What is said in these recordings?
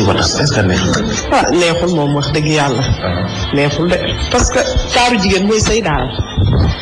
ba tas est-ce que neexul. neexul moom wax dëgg yàlla. neexul de parce que taaru jigéen mooy sëy daal.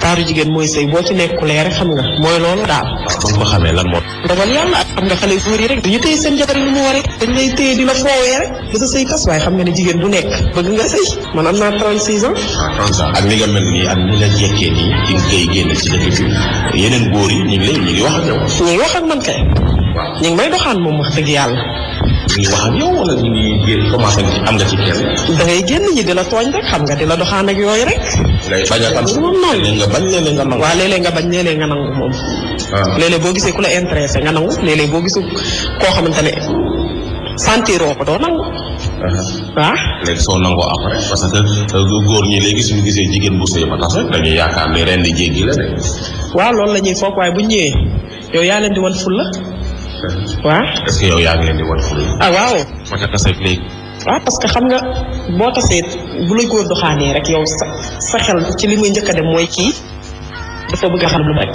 taaru jigéen mooy sëy boo ci nekkulee rek xam nga mooy loolu daal. waaw ba nga ko xamee lan moo. dogal yàlla ak xam nga xale góor yi rek dañu téye seen jabar yi ni mu waree dañ lay téye di la foowee rek ba sa sëy tas waaye xam nga ne jigéen bu nekk bëgg nga sëy man am naa 36 ans. 30 ans ak ni nga mel nii ak ni nga jekkee nii di nga koy génn ci dëkk bi yeneen góor yi ñu ngi wax ak yow. ñu ngi wax ak man kay. ñu ngi may doxaan moom wax dëgg yàlla. ñu ngi wax ak yow wala ñu ngi génn commencé am nga ci kenn. da ngay génn ñi di la tooñ rek xam nga di la doxaan ak yooyu rek. ngay bañ a tam moom noonu léeg nga bañ léeg nga nangu. waaw léeg-léeg nga bañ léeg-léeg nga nangu moom. léeg-léeg boo gisee ku la intéressé nga nangu léeg-léeg boo gisul koo xamante ne sentiroo ko doo nangu. waaw. léegi soo nangoo après parce que góor ñi léegi suñu gisee jigéen bu sëy ba tas rek dañuy yaakaar ne ren di jéggi la de. waaw loolu la ñuy foog waaye bu ñëwee yow yaa leen di wan ful la. waaw. est-ce que yow yaa ngi leen di wan ful la. waaw. ba ca tasee léegi. waaw parce que xam nga boo tasee bu la góor doxaanee rek yow sa xel ci li muy njëkk a dem mooy kii dafa bëgg a xam lu rek.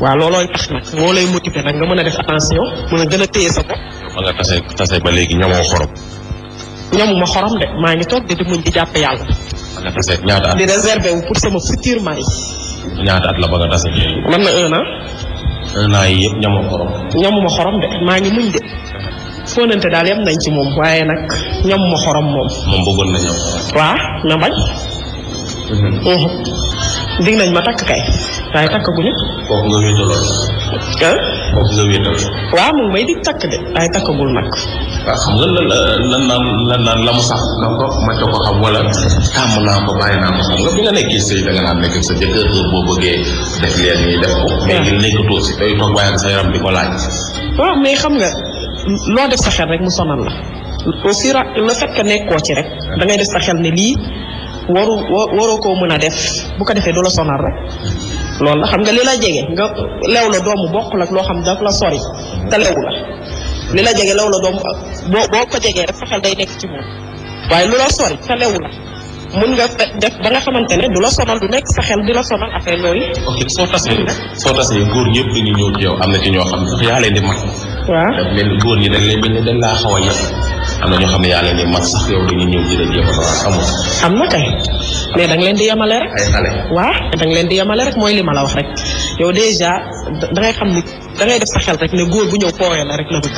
waaw loolooy tax nag moo lay motiver nag nga mën a def attention mën a gën a téye sa bopp. ba nga tasee ba léegi ñamoo xorom. ñamuma xorom de maa ngi toog di muñ di jàpp yàlla. ba nga tasee ñaata at. di réserver wu pour sama futur mari. ñaata at la ba nga tasee léegi. man na 1 an. 1 an yi yëpp ñamoo xorom. ñamuma xorom de maa ngi muñ de. fóonante daal yem nañ ci moom waaye nag ñamuma xorom moom. moom bëggoon na ñam. waaw na bañ. dig nañ ma takk kay waaye takkaguñu. kooku nga wéetaloon. kooku nga wéetal. waaw moom may dig takk de waaye takkagul nag. waaw xam nga lan naan la mu sax na ko ma ca ko xam wala tàmm naa ko bàyyi naa ko xam nga bi nga nekkee sëy da nga naan nekk sa jëkkër heure boo bëggee def leen ñuy def ko. mais ngi nekkatoo si day toog waaye sa yaram di ko laaj. waaw mais xam nga loo def sa xel rek mu sonal la au fur le fait que nekkoo ci rek da ngay def sa xel ne lii waroo koo mën a def bu ko defee du la sonal rek loolu la xam nga li la jege nga lew la doomu bokkul ak loo xam daf la sori te lewu la li la jege lew la doomu boo ko jegee rek sa xel day nekk ci moom waaye lu la sori te lewu la mun nga def ba nga xamante ne du la sonal du nekk sa xel di la sonal affaire yooyu. ok soo tasee góor ñëpp dañuy ñëw ci yow am na ci ñoo xam ne sax yaa leen di mat. waaw daf leen góor ñi dañ leen mel ni dañ laa xaw a yàq am na ñoo xam ne yaa leen di mat sax yow dañuy ñëw di la jéem a amul. am na kay mais da nga leen di yemale rek. ay xale. waaw da nga leen di yemale rek mooy li ma la wax rek yow déjà da ngay xam ni da ngay def sa xel rek ne góor bu ñëw pooyee la rek la bëgg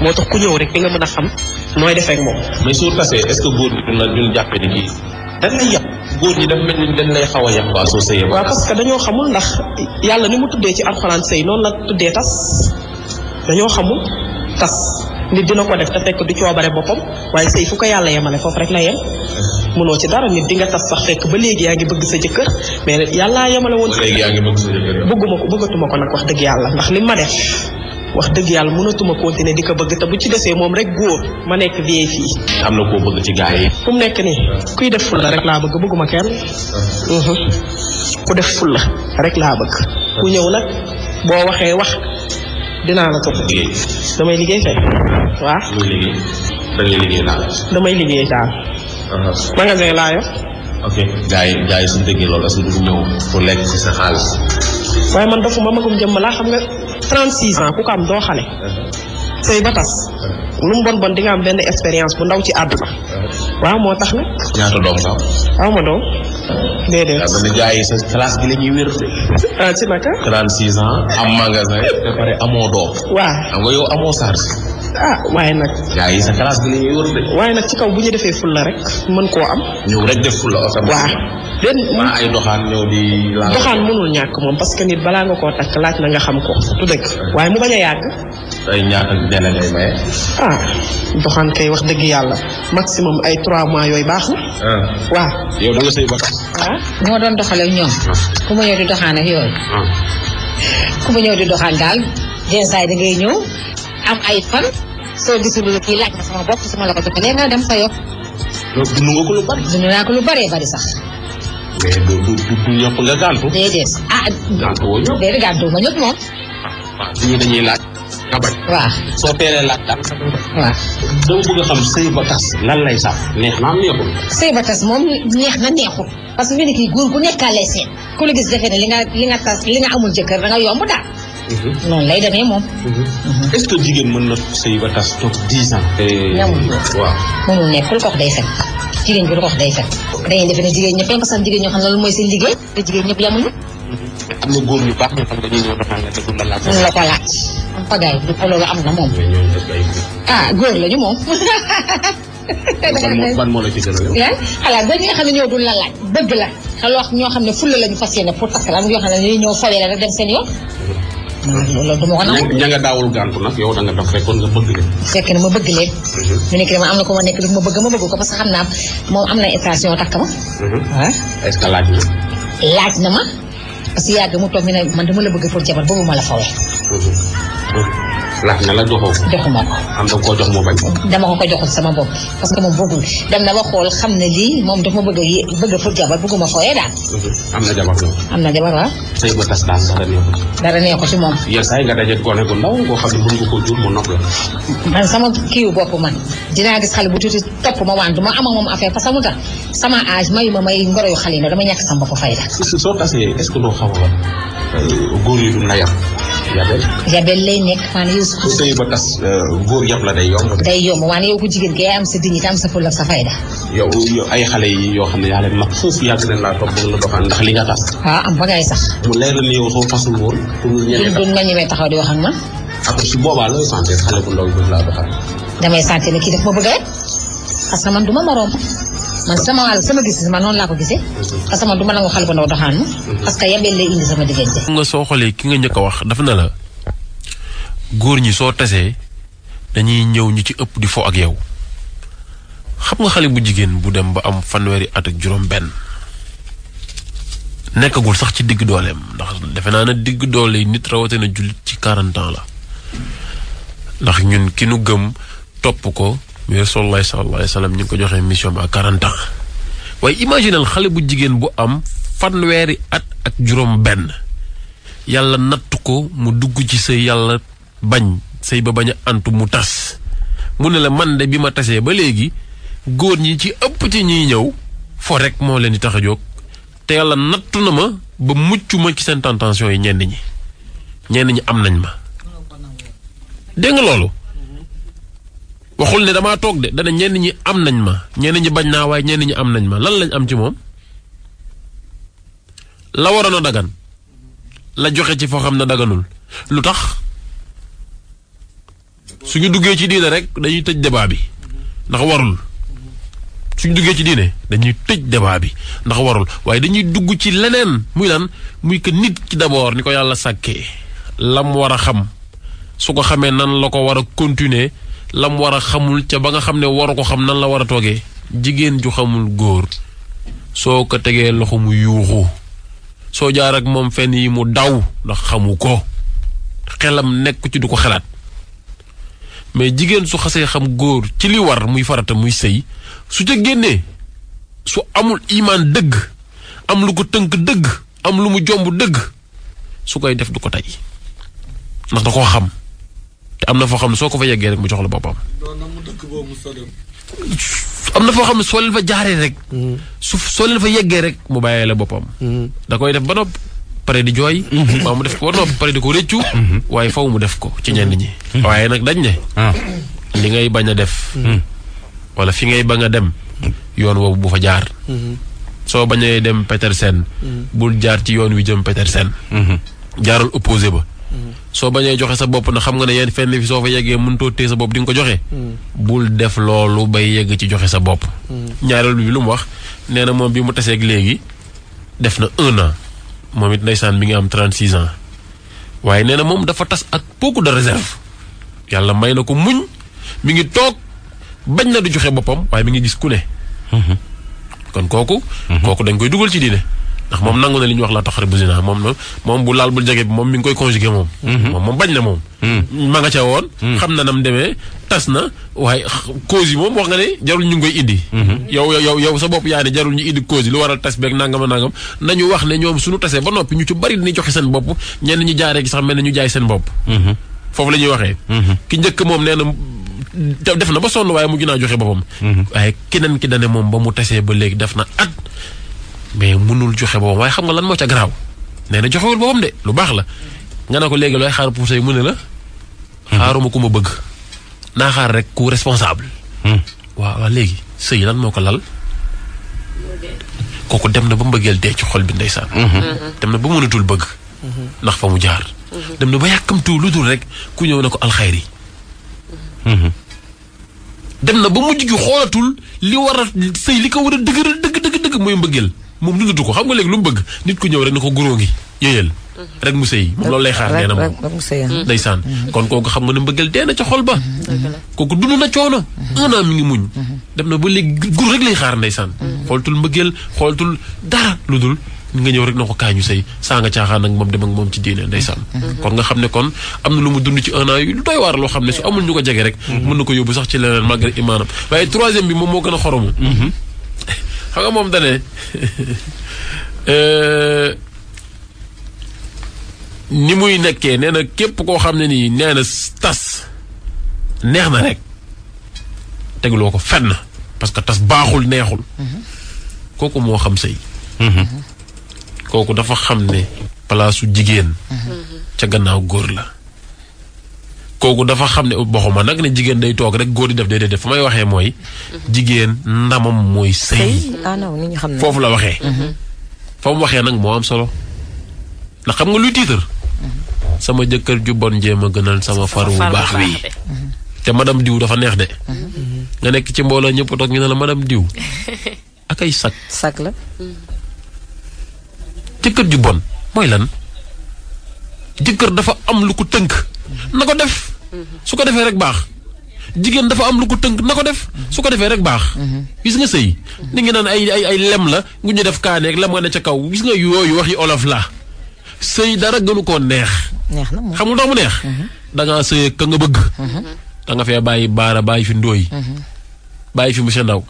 moo tax ku ñëw rek di nga mën a xam nooy defee ak moom. mais soo tasee est-ce que góor ñi duñ jàppee ni kii dañ lay yàq góor ñi dafa mel ni dañ lay xaw a yàq waa soo sëyee. waaw parce que dañoo xamul ndax yàlla ni mu tuddee ci alxuraan sëy noonu la tuddee tas dañoo xamul tas nit dina ko def te fekk du coobare boppam waaye sëy fu ko yàlla yemale foofu rek la yem. mënoo ci dara nit di nga tas sax fekk ba léegi yaa ngi bëgg sa jëkkër mais yàllaa yemale woon. ba léegi yaa ngi bëgg sa jëkkër. bëggatuma ko nag wax dëgg yàlla ndax li ma def wax dëgg yàlla mënatuma continuer di ko bëgg te bu ci desee moom rek góor ma nekk vieille fii. am na koo bëgg ci gaa yi. fu mu nekk nii kuy def fulla rek laa bëgg bëgguma kenn. ku def fulla rek laa bëgg. ku ñëw nag boo waxee wax dinaa la topp. damay liggéey kay. waaw. damay liggéey daal. magasin laa yor. ok gaa yi suñu déggee loolu est-ce que du ñëw pour lekk ci sa xaalis. waaye man dafuma magum jëmm laa xam nga 36 ans ku ko am doo xale. sëy ba tas. lu mu bon di nga am benn expérience bu ndaw ci àdduna. waaw moo tax nag. ñaata doom nga am. aw ma doom. déedéet. waaw ba gaa yi sa classe gi la ñuy wér de. ah ci naka. 36 ans am magasin ba pare amoo doom. waaw xam nga yow amoo charge. waaye nag. gaa yi sa classe gi la ñuy wër de. waaye nag ci kaw bu ñu defee fulla rek mën koo am. ñëw rek def fulla oto. waaw. maa ay doxaan ñëw di. doxaan mënul ñàkk moom parce que nit balaa nga koo takk laaj na nga xam ko du dëgg waaye mu bañ a yàgg. ay ñaata délai ngay maye. doxaan kay wax dëgg yàlla maximum ay 3 mois yooyu baax na. waaw. yow da nga sëy ba tax. moo doon doxale ak ñoom. ku ma ñëw di doxaan ak yooyu. ku ma ñëw di doxaan daal des fois da ngay ñëw am ay fan soo gisul kii laaj na sama bopp su ma la ko joxee nga dem fa yokk. loolu dund nga ko lu bari. dund naa ko lu baree bari sax. mais du yokk nga gàntu. déedéet gàntu woo ñëpp. déedéet gàntu ma ñëpp moom. waaw ñii dañuy laaj nga bañ. waaw soo teelee laaj daal. waaw. dama bëgg a xam sëy ba tas lan lay sax neex na am neexul. sëy ba tas moom neex na neexul parce que fi ne kii góor ku nekkaa lay seet ku la gis defee ne li nga tas li nga amul jëkkër da nga yomb daal noonu lay demee moom. est-ce que jigéen mën na sëy ba tas toog 10 ans. waaw. mënul nekk ku ko wax day fen jigéen bi du ko wax day fen dañuy defe ne jigéen ñëpp parce que jigéen ñoo xam ne loolu mooy seen liggéey te jigéen ñëpp yamuñu. am na góor ñu baax ñoo xam dañuy ñëw doxaan la te duñ la laaj. duñ la ko laaj. am pagaay bu ko loolu am na moom. Góor lañu moom. ban moo la ci gën a yaa xalaat ba ñi nga xam ne ñëw duñ la laaj bëgg la xaloo ñoo xam ne fulla lañu fas yéene pour takk la am yoo xam ne dañuy ñëw fawee la rek dem seen yoon. loolu duma ko nangu. ña nga daawul gàntu nag yow da nga def fekkoon nga bëgg leen. fekk na ma bëgg leen. mu nekk dama am na ko ma nekk daf ma bëgg ko parce que xam naa moom am na station takk ma. waaw. est-ce que laaj na. laaj na ma parce que yàgg mu toog ñu ne man dama la bëgg pour jabar boobu ma la fawee. laaj na la joxoo ko. joxuma ko. am da koo jox mu bañ. dama ko joxul sama bopp parce que moom bëggul dem na ba xool xam ne lii moom dafa ma bëgg pour jabar bëgguma fooyee daal. am na jabar moom. am na jabar waaw. sëy ba tas daal dara neexu ci. dara neexu ci moom. yenn saa yi nga daje gone gu ndaw boo xam ne mën nga koo jur mu nopp la. man sama kiiwu bopp man dinaa gis xale bu tuuti topp ma waan du ma am ak moom affaire parce que mu tax sama âge mayu ma may ngoro yu xale yi dama ñàkk sama bopp fayda. soo tasee est-ce que doo xaw a góor yi du na yar. yabel lay nekk maanaam yow. su sëy ba tas góor yab la day yomb. day yomb waaye yow ku jigéen ki yaa am sa dignité am sa fulla ak sa fayda. yow ay xale yi yoo xam ne yaa leen mag foofu yàgg nañ laa topp bëgg la doxaan ndax li nga tas. am bagaay sax. mu leer la ni yow soo fasul woon. pour ñu ñemee taxaw di wax ak man. après si boobaa looy sentir xale bu ndaw yi bëgg laa doxaan. damay sentir ne kii daf ma bëgg rek parce que man du ma moroom man sama wàll sama gis-gis man noonu laa ko gisee. parce que man du ma nangu xale bu ndaw doxaan ma. parce que yabel lay indi sama diggante. nga soo xoolee ki nga njëkk a wax dafa na la góor ñi soo tasee dañuy ñëw ñu ci ëpp di fo ak yow xam nga xale bu jigéen bu dem ba am fanweeri at ak juróom-benn nekkagul sax ci digg dooleem ndax defe naa ne digg doole yi nit rawatina jullit ci 40 ans la ndax ñun ki nu gëm topp ko muy Rasulullah sallallahu alayhi wa sallam ñu ngi ko joxee mission à 40 ans waaye imaginal xale bu jigéen bu am fanweeri at ak juróom-benn yàlla nattu ko mu dugg ci sëy yàlla bañ sëy ba bañ a antu mu tas mu ne la man de bi ma tasee ba léegi góor ñi ci ëpp ci ñiy ñëw fo rek moo leen di tax a jóg te yàlla nattu na ma ba mucc ma ci seen tentation yi ñenn ñi am nañ ma dégg nga loolu waxul ne damaa toog de dana ñenn ñi am nañ ma ñenn ñi bañ naa waaye ñenn ñi am nañ ma lan lañ am ci moom la waroon a dagan la joxe ci foo xam ne daganul lu tax suñu duggee ci diine rek dañuy tëj débat bi ndax warul suñu duggee ci diine dañuy tëj débat bi ndax warul waaye dañuy dugg ci leneen muy lan muy que nit ki d'abord ni ko yàlla sàkkee lam war a xam su ko xamee nan la ko war a continuer lam war a xamul ca ba nga xam ne waru ko xam nan la war a toogee jigéen ju xamul góor soo ko tegee loxo mu yuuxu soo jaar ak moom fenn yi mu daw ndax xamu ko xelam nekk ci du ko xalaat mais jigéen su xasee xam góor ci li war muy farata muy sëy su ca génnee su amul imaan dëgg am lu ko tënk dëgg am lu mu jomb dëgg su koy def du ko tey ndax da koo xam te am na foo xam ne soo ko fa yeggee rek mu jox la boppam. am na foo xam ne soo leen fa jaaree rek. soo leen fa yeggee rek mu bàyyee la boppam. da koy def ba nopp pare di jooy. waaw mu def ko ba nopp pare di ko rëccu. waaye faw mu def ko ci ñenn ñi. waaye nag dañ ne. li ngay bañ a def. wala fi ngay bañ a dem. yoon woowu bu fa jaar. soo bañee dem Petersen. bul jaar ci yoon wi jëm Petersen. jaaral opposé ba. soo bañee joxe sa bopp na xam nga ne yéen fenn fi soo fa yeggee mënutoo téye sa bopp di nga ko joxe. bul def loolu bay yegg ci joxe sa bopp. ñaareelu bi lu mu wax nee na moom bi mu taseeg léegi def na 1 an moom it ndeysaan mi ngi am 36 ans waaye nee na moom dafa tas ak beaucoup de réserve yàlla may na ko muñ mi ngi toog bañ na du joxe boppam waaye mi ngi gis ku ne. kon kooku. kooku dañ koy dugal ci diine. ndax moom nangu na li ñuy wax la taxaribu zina moom bu laal bul jege bi moom mi ngi koy conjugué moom. moom bañ na moom. ma nga ca woon. xam na nam demee tas na waaye cause yi moom wax nga ne jarul ñu ngi koy indi. yow sa bopp yaa ne jarul ñu indi cause yi lu waral tas beeg nangam nangam nañu wax ne ñoom suñu tasee ba noppi ñu ci bari dañuy joxe seen bopp ñenn ñi jaaree gi sax mel na ñu jaay seen bopp. foofu la ñuy waxee. ki njëkk moom nee na def na ba sonn waaye mujj naa joxe boppam. waaye keneen ki dane moom ba mu tasee ba léegi def na at. mais mënul joxe boppam waaye xam nga lan moo ca garaaw nee na joxewul boppam de lu baax la nga ne ko léegi looy xaar pour sëy mu ne la xaaruma ku ma bëgg naa xaar rek ku responsable waaw léegi sëy lan moo ko lal kooku dem na ba mbëggeel dee ci xol bi ndeysaan dem na ba mënatul bëgg ndax fa mu jaar dem na ba yàkkamtu lu dul rek ku ñëw ne ko alxayri dem na ba mujj gi xoolatul li war a sëy li ko war a dëgg mooy mbëggeel moom dundatu ko xam nga léegi lu mu bëgg nit ku ñëw rek ne ko guróo ngi yéyal rek mu sëy moom loolu lay xaar nee na moom ndeysaan kon kooku xam nga ne mbëggeel dee na ca xol ba kooku dund na coono 1 an mi ngi muñ dem na ba léegi gur rek lay xaar ndeysaan xoolatul mbëggeel xoolatul dara lu dul nga ñëw rek na ko kaañu sëy saa nga caaxaan ak moom dem ak moom ci diine ndeysaan kon nga xam ne kon am na lu mu dund ci 1 an yu lu doy waar loo xam ne su amul ñu ko jege rek mën na ko yóbbu sax ci leneen malgré imaanam waaye 3e bi moom moo gën a xoromu xam nga moom dane ni muy nekkee nee na képp koo xam ne nii nee na tas neex na rek tegloo ko fenn parce que tas baaxul neexul kooku moo xam sëy kooku dafa xam ne palaasu jigéen ca gannaaw góor la kooku dafa xam ne boxuma nag ne jigéen day toog rek góor di def déedéet fa may waxee mooy jigéen ndamam mooy sëy foofu la waxee fa mu waxee nag moo am solo ndax xam nga luy tiitar sama jëkkër ju bon jéem a gënal sama faru bu baax wi te madame diw dafa neex de nga nekk ci mbooloo ñëpp toog ñu ne la madame diw ak ay sak la jëkkër ju bon mooy lan jëkkër dafa am lu ko tënk na ko def su ko defee rek baax jigéen dafa am lu ko tënk na ko def su ko defee rek baax gis nga sëy ni ngi naan ay lem la ngu ñu def kaaneeg lem nga ne ca kaw gis nga yooyu waxi olof la sëy dara gënu koo neex xam nga ndax mu neex dangaa sëy ka nga bëgg da nga fee bàyyi baara bàyyi fi ndóoy bàyyi fi monsieur Ndaw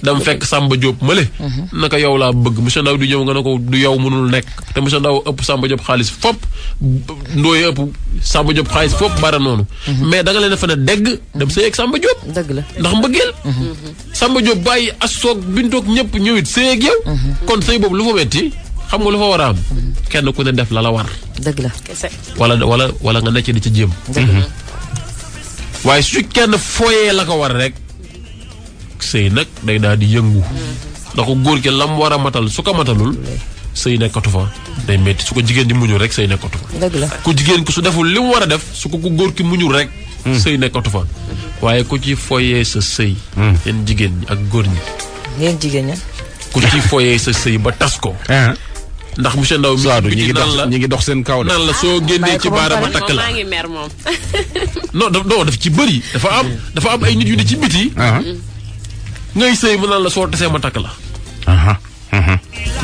dam fekk Samba Diop mële naka yow laa bëgg monsieur Ndaw di ñëw nga ne ko du yow mënul nekk te monsieur Ndaw ëpp Samba Diop xaalis fop ndooy ëpp Samba Diop xaalis fop bara noonu mais da nga leen fa ne dégg dem sëy ak Samba Diop dëgg la ndax mbëggeel Samba Diop bàyyi asoog bintoog ñëpp ñëwit sëy ak yow kon sëy boobu lu fa metti xam nga lu fa war a am kenn ku ne def la la war dëgg la wala nga necc di ci jéem waaye su kenn fooyee la ko war rek sëy nag day daal di yëngu ndax ko góor ki lam war a matal su ko matalul sëy nekkatu fa day metti su ko jigéen di muñul rek sëy nekkatu fa dëgg la ku jigéen ki su deful li mu war a def su ko ku góor ki muñul rek sëy nekkatu fa waaye ku ci foyee sa sëy yéen jigéen ñi ak góor ñi yéen jigéen ñi ku ci foyee sa sëy ba tas ko ndax monsieur Ndaw mi ñi ngi dox seen kaw naan la soo génnee ci baara ma takk la maa ngi mer moom non daf ci bëri dafa am ay nit yu ne ci biti ngay sëy mu naan la soo tasee ma takk la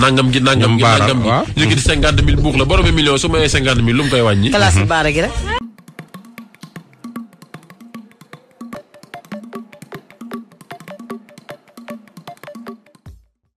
nangam gi ñu ngi di 50 000 buux la borom million su mayee 50 000 lu mu koy wàññi classe baara gi rek